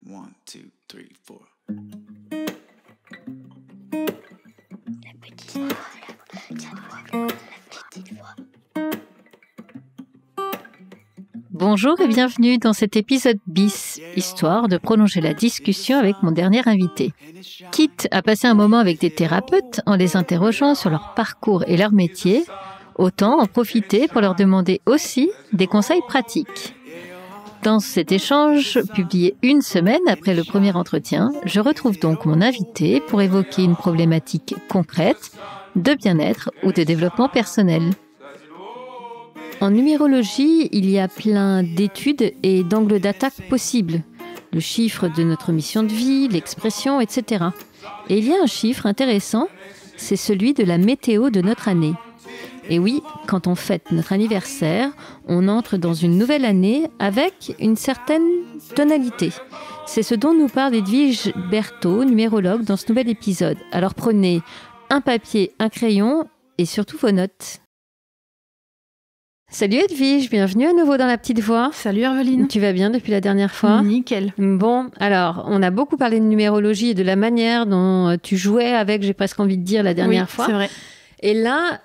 One, two, three, four. La petite voix, la petite voix. Bonjour et bienvenue dans cet épisode bis, histoire de prolonger la discussion avec mon dernier invité. Quitte à passer un moment avec des thérapeutes en les interrogeant sur leur parcours et leur métier, autant en profiter pour leur demander aussi des conseils pratiques. Dans cet échange, publié une semaine après le premier entretien, je retrouve donc mon invité pour évoquer une problématique concrète de bien-être ou de développement personnel. En numérologie, il y a plein d'études et d'angles d'attaque possibles. Le chiffre de notre mission de vie, l'expression, etc. Et il y a un chiffre intéressant, c'est celui de la météo de notre année. Et oui, quand on fête notre anniversaire, on entre dans une nouvelle année avec une certaine tonalité. C'est ce dont nous parle Edwige Berthaud, numérologue, dans ce nouvel épisode. Alors prenez un papier, un crayon et surtout vos notes. Salut Edwige, bienvenue à nouveau dans La Petite Voix. Salut Herveline. Tu vas bien depuis la dernière fois ? Nickel. Bon, alors, on a beaucoup parlé de numérologie et de la manière dont tu jouais avec, j'ai presque envie de dire, la dernière fois. Oui, c'est vrai. Et là,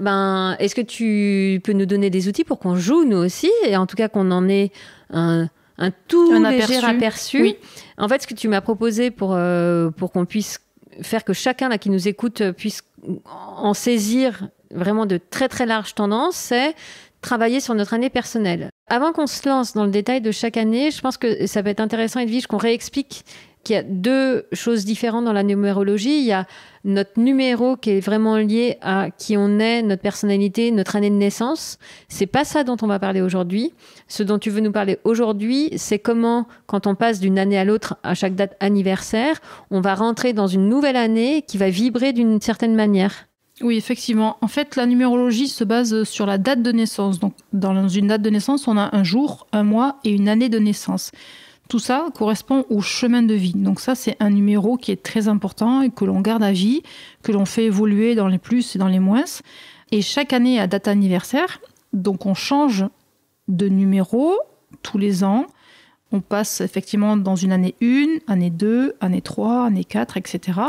est-ce que tu peux nous donner des outils pour qu'on joue nous aussi, et en tout cas qu'on en ait un léger aperçu. Oui. En fait, ce que tu m'as proposé pour qu'on puisse faire que chacun là qui nous écoute puisse en saisir vraiment de très très larges tendances, c'est travailler sur notre année personnelle. Avant qu'on se lance dans le détail de chaque année, je pense que ça peut être intéressant, Edwige, qu'on réexplique qu'il y a deux choses différentes dans la numérologie. Il y a notre numéro qui est vraiment lié à qui on est, notre personnalité, notre année de naissance. C'est pas ça dont on va parler aujourd'hui. Ce dont tu veux nous parler aujourd'hui, c'est comment, quand on passe d'une année à l'autre, à chaque date anniversaire, on va rentrer dans une nouvelle année qui va vibrer d'une certaine manière. Oui, effectivement. En fait, la numérologie se base sur la date de naissance. Donc, dans une date de naissance, on a un jour, un mois et une année de naissance. Tout ça correspond au chemin de vie. Donc ça, c'est un numéro qui est très important et que l'on garde à vie, que l'on fait évoluer dans les plus et dans les moins. Et chaque année à date anniversaire, donc on change de numéro tous les ans. On passe effectivement dans une année 1, année 2, année 3, année 4, etc.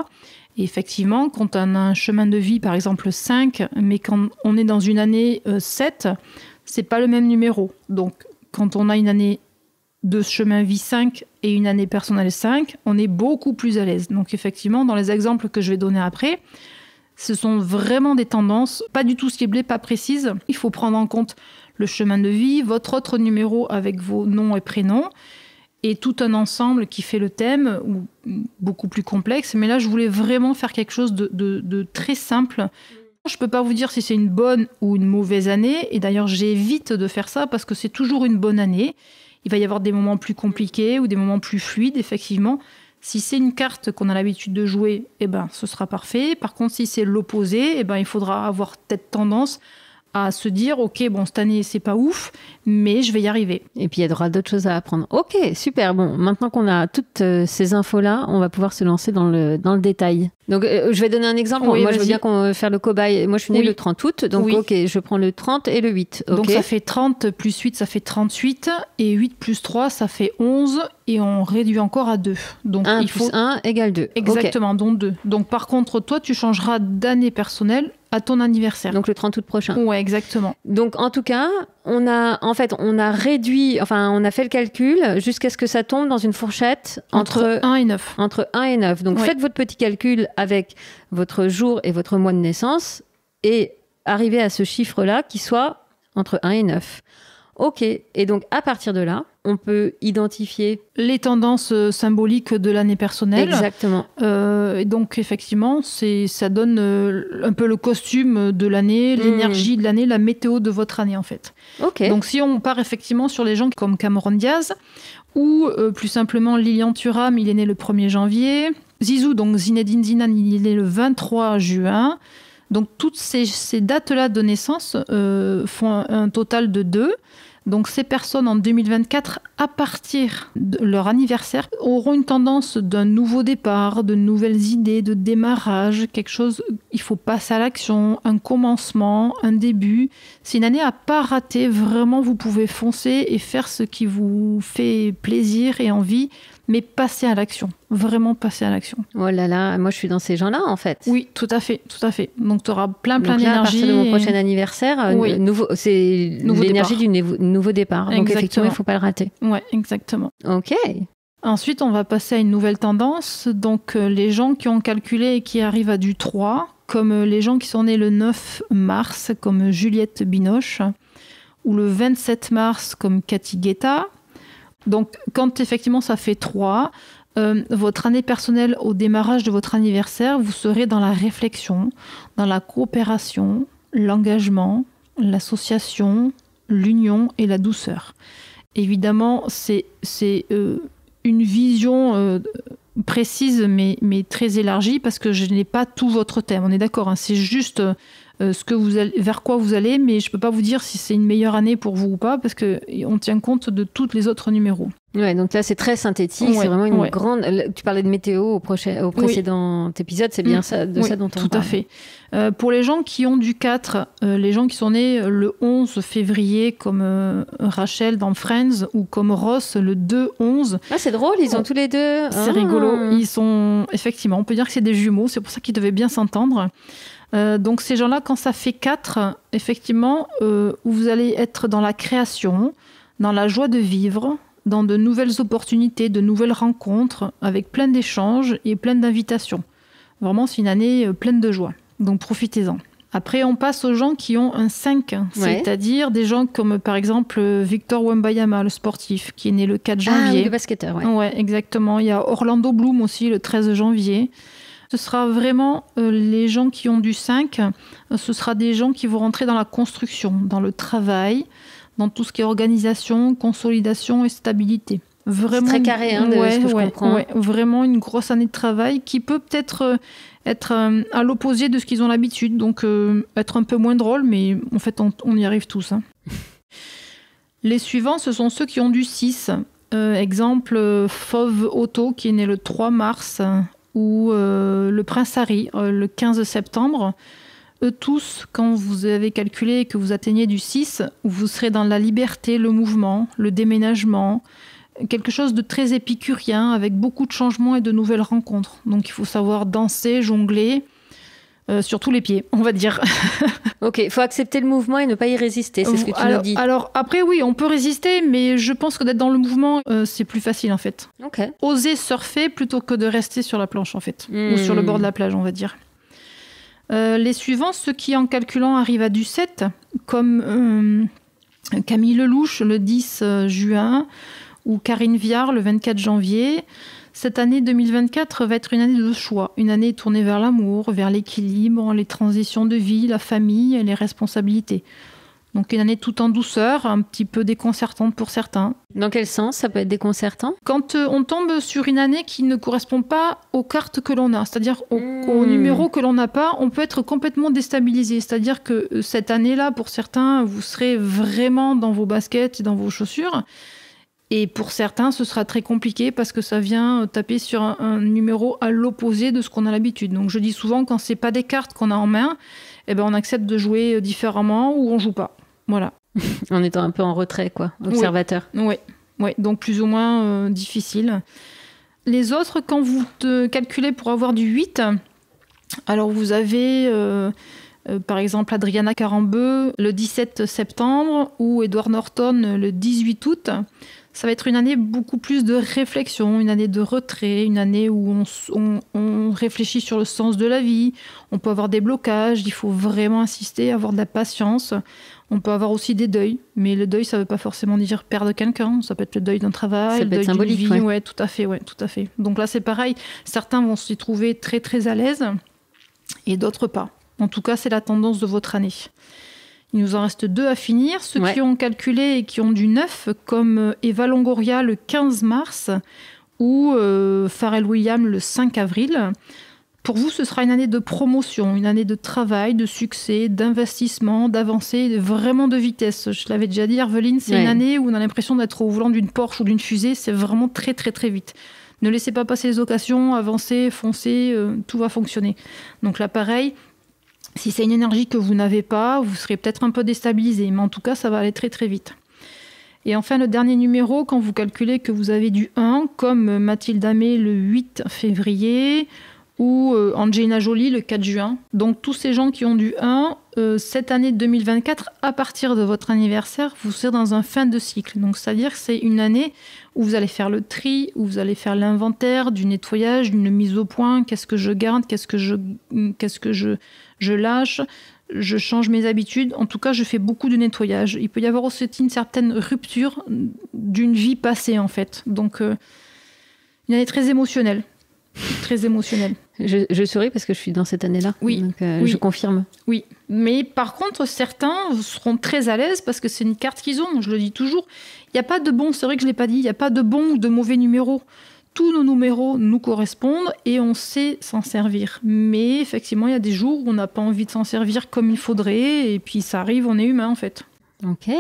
Et effectivement, quand on a un chemin de vie, par exemple 5, mais quand on est dans une année 7, c'est pas le même numéro. Donc, quand on a une année de chemin vie 5 et une année personnelle 5, on est beaucoup plus à l'aise. Donc, effectivement, dans les exemples que je vais donner après, ce sont vraiment des tendances, pas du tout ciblées, pas précises. Il faut prendre en compte le chemin de vie, votre autre numéro avec vos noms et prénoms, et tout un ensemble qui fait le thème, ou beaucoup plus complexe. Mais là, je voulais vraiment faire quelque chose de très simple. Je ne peux pas vous dire si c'est une bonne ou une mauvaise année. Et d'ailleurs, j'évite de faire ça parce que c'est toujours une bonne année. Il va y avoir des moments plus compliqués ou des moments plus fluides, effectivement. Si c'est une carte qu'on a l'habitude de jouer, ce sera parfait. Par contre, si c'est l'opposé, il faudra avoir peut-être tendance à se dire, ok, bon, cette année, c'est pas ouf, mais je vais y arriver. Et puis, il y aura d'autres choses à apprendre. Ok, super. Bon, maintenant qu'on a toutes ces infos-là, on va pouvoir se lancer dans le détail. Donc, je vais donner un exemple. Oui, moi, je veux bien qu'on fasse le cobaye. Moi, je suis née le 30 août. Donc, oui. Ok, je prends le 30 et le 8. Okay. Donc, ça fait 30 plus 8, ça fait 38. Et 8 plus 3, ça fait 11. Et on réduit encore à 2. Donc, 1 plus 1 égale 2. Exactement, okay. Donc 2. Donc, par contre, toi, tu changeras d'année personnelle à ton anniversaire. Donc, le 30 août prochain. Ouais, exactement. Donc, en tout cas, on a réduit, on a fait le calcul jusqu'à ce que ça tombe dans une fourchette entre 1 et 9. Entre 1 et 9. Donc, faites votre petit calcul avec votre jour et votre mois de naissance et arrivez à ce chiffre-là qui soit entre 1 et 9. Ok. Et donc, à partir de là, on peut identifier les tendances symboliques de l'année personnelle. Exactement. Et donc, effectivement, ça donne un peu le costume de l'année, l'énergie de l'année, la météo de votre année, en fait. Ok. Donc, si on part effectivement sur les gens comme Cameron Diaz ou plus simplement Lilian Thuram, il est né le 1er janvier. Zizou, donc Zinedine Zidane, il est né le 23 juin. Donc, toutes ces dates-là de naissance font un total de 2. Donc ces personnes en 2024, à partir de leur anniversaire, auront une tendance d'un nouveau départ, de nouvelles idées, de démarrage, quelque chose, il faut passer à l'action, un commencement, un début. C'est une année à pas rater, vraiment vous pouvez foncer et faire ce qui vous fait plaisir et envie. mais passez à l'action. Vraiment passer à l'action. Oh là là, moi je suis dans ces gens-là en fait. Oui, tout à fait. Donc tu auras plein d'énergie. À partir de mon prochain anniversaire, c'est l'énergie du nouveau départ. Donc effectivement, il ne faut pas le rater. Oui, exactement. Ok. Ensuite, on va passer à une nouvelle tendance. Donc les gens qui ont calculé et qui arrivent à du 3, comme les gens qui sont nés le 9 mars, comme Juliette Binoche, ou le 27 mars, comme Cathy Guetta. Donc, quand effectivement ça fait 3, votre année personnelle au démarrage de votre anniversaire, vous serez dans la réflexion, dans la coopération, l'engagement, l'association, l'union et la douceur. Évidemment, c'est une vision précise mais très élargie parce que je n'ai pas tout votre thème. On est d'accord, hein, c'est juste vers quoi vous allez, mais je ne peux pas vous dire si c'est une meilleure année pour vous ou pas parce qu'on tient compte de tous les autres numéros. Ouais, donc là c'est très synthétique, c'est vraiment une grande... Tu parlais de météo au précédent épisode, c'est bien ça dont on parle. Tout à fait. Pour les gens qui ont du 4, les gens qui sont nés le 11 février comme Rachel dans Friends ou comme Ross le 2-11. Ah, c'est drôle, ils ont tous les deux. C'est rigolo. Ils sont... Effectivement, on peut dire que c'est des jumeaux, c'est pour ça qu'ils devaient bien s'entendre. Donc ces gens-là, quand ça fait 4, effectivement, vous allez être dans la création, dans la joie de vivre, dans de nouvelles opportunités, de nouvelles rencontres, avec plein d'échanges et plein d'invitations. Vraiment, c'est une année pleine de joie. Donc profitez-en. Après, on passe aux gens qui ont un 5, c'est-à-dire des gens comme par exemple Victor Wembanyama, le sportif, qui est né le 4 janvier. Ah oui, le basketteur, ouais. Ouais, exactement. Il y a Orlando Bloom aussi, le 13 janvier. Ce sera vraiment les gens qui ont du 5, ce sera des gens qui vont rentrer dans la construction, dans le travail, dans tout ce qui est organisation, consolidation et stabilité. Vraiment, c'est très carré, de ce que je comprends. Ouais, vraiment une grosse année de travail qui peut peut-être être à l'opposé de ce qu'ils ont l'habitude, donc être un peu moins drôle, mais en fait on y arrive tous. Hein. Les suivants, ce sont ceux qui ont du 6. Exemple, Fauve Otto, qui est né le 3 mars, ou le prince Harry, le 15 septembre. Eux tous, quand vous avez calculé que vous atteignez du 6, vous serez dans la liberté, le mouvement, le déménagement, quelque chose de très épicurien, avec beaucoup de changements et de nouvelles rencontres. Donc il faut savoir danser, jongler, sur tous les pieds, on va dire. Ok, il faut accepter le mouvement et ne pas y résister, c'est ce que tu nous dis. Alors après, oui, on peut résister, mais je pense que d'être dans le mouvement, c'est plus facile en fait. Okay. Oser surfer plutôt que de rester sur la planche en fait, ou sur le bord de la plage, on va dire. Les suivants, ceux qui en calculant arrivent à du 7, comme Camille Lelouch le 10 juin ou Karine Viard le 24 janvier. Cette année 2024 va être une année de choix, une année tournée vers l'amour, vers l'équilibre, les transitions de vie, la famille et les responsabilités. Donc une année tout en douceur, un petit peu déconcertante pour certains. Dans quel sens ça peut être déconcertant ? Quand on tombe sur une année qui ne correspond pas aux cartes que l'on a, c'est-à-dire aux numéros que l'on n'a pas, on peut être complètement déstabilisé. C'est-à-dire que cette année-là, pour certains, vous serez vraiment dans vos baskets et dans vos chaussures. Et pour certains, ce sera très compliqué parce que ça vient taper sur un numéro à l'opposé de ce qu'on a l'habitude. Donc je dis souvent, quand c'est pas des cartes qu'on a en main, eh ben on accepte de jouer différemment ou on joue pas. Voilà. En étant un peu en retrait, quoi, observateur. Oui, donc plus ou moins difficile. Les autres, quand vous te calculez pour avoir du 8, alors vous avez par exemple Adriana Carambeu le 17 septembre ou Edward Norton le 18 août. Ça va être une année beaucoup plus de réflexion, une année de retrait, une année où on réfléchit sur le sens de la vie. On peut avoir des blocages, il faut vraiment insister, avoir de la patience. On peut avoir aussi des deuils, mais le deuil, ça ne veut pas forcément dire perdre quelqu'un. Ça peut être le deuil d'un travail, ça le deuil d'une vie. Ouais, tout à fait. Donc là, c'est pareil. Certains vont s'y trouver très, très à l'aise et d'autres pas. En tout cas, c'est la tendance de votre année. Il nous en reste 2 à finir. Ceux qui ont calculé et qui ont du 9, comme Eva Longoria le 15 mars ou Pharrell Williams le 5 avril. Pour vous, ce sera une année de promotion, une année de travail, de succès, d'investissement, d'avancée, vraiment de vitesse. Je l'avais déjà dit, Herveline, c'est une année où on a l'impression d'être au volant d'une Porsche ou d'une fusée. C'est vraiment très, très, très vite. Ne laissez pas passer les occasions, avancez, foncez, tout va fonctionner. Donc là, pareil, si c'est une énergie que vous n'avez pas, vous serez peut-être un peu déstabilisé, mais en tout cas, ça va aller très très vite. Et enfin, le dernier numéro, quand vous calculez que vous avez du 1, comme Mathilde Amé le 8 février ou Angelina Jolie le 4 juin. Donc tous ces gens qui ont du 1, cette année 2024, à partir de votre anniversaire, vous serez dans un fin de cycle. Donc c'est-à-dire que c'est une année où vous allez faire le tri, où vous allez faire l'inventaire, du nettoyage, d'une mise au point, qu'est-ce que je garde, qu'est-ce que je lâche. Je change mes habitudes. En tout cas, je fais beaucoup de nettoyage. Il peut y avoir aussi une certaine rupture d'une vie passée, en fait. Donc, une année très émotionnelle. Très émotionnelle. Je souris parce que je suis dans cette année-là. Oui. Donc, Oui. Je confirme. Oui. Mais par contre, certains seront très à l'aise parce que c'est une carte qu'ils ont. Je le dis toujours. Il n'y a pas de bon, c'est vrai que je ne l'ai pas dit, il n'y a pas de bon ou de mauvais numéros. Tous nos numéros nous correspondent et on sait s'en servir. Mais effectivement, il y a des jours où on n'a pas envie de s'en servir comme il faudrait. Et puis ça arrive, on est humain en fait. Ok.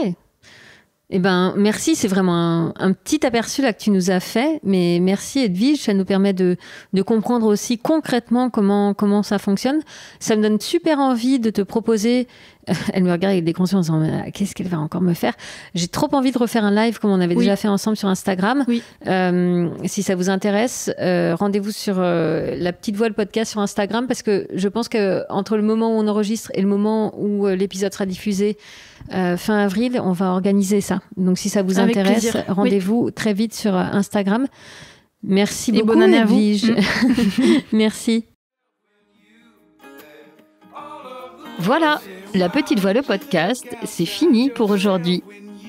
Eh ben, merci, c'est vraiment un petit aperçu là que tu nous as fait. Mais merci Edwige, ça nous permet de comprendre aussi concrètement comment ça fonctionne. Ça me donne super envie de te proposer... Elle me regarde avec des grands yeux en disant « Qu'est-ce qu'elle va encore me faire ?» J'ai trop envie de refaire un live comme on avait déjà fait ensemble sur Instagram. Oui. Si ça vous intéresse, rendez-vous sur La Petite Voix, le podcast sur Instagram, parce que je pense qu'entre le moment où on enregistre et le moment où l'épisode sera diffusé, fin avril, on va organiser ça. Donc si ça vous intéresse, rendez-vous très vite sur Instagram. Merci beaucoup, bonne année à vous. Merci. Voilà, La Petite Voix, le podcast, c'est fini pour aujourd'hui.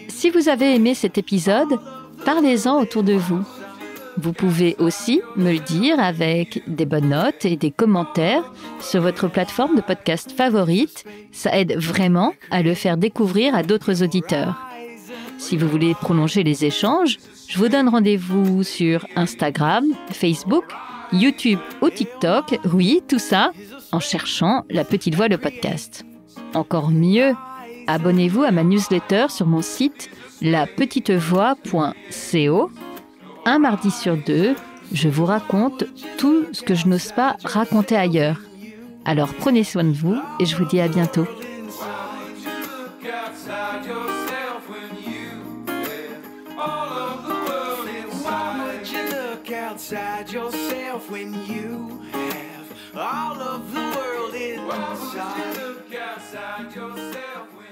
Si vous avez aimé cet épisode, parlez-en autour de vous. Vous pouvez aussi me le dire avec des bonnes notes et des commentaires sur votre plateforme de podcast favorite. Ça aide vraiment à le faire découvrir à d'autres auditeurs. Si vous voulez prolonger les échanges, je vous donne rendez-vous sur Instagram, Facebook, YouTube ou TikTok. Oui, tout ça en cherchant La Petite Voix, le podcast. Encore mieux, abonnez-vous à ma newsletter sur mon site lapetitevoix.co. Un mardi sur 2, je vous raconte tout ce que je n'ose pas raconter ailleurs. Alors prenez soin de vous et je vous dis à bientôt. Outside yourself when you have all of the world inside. Why would you look outside yourself when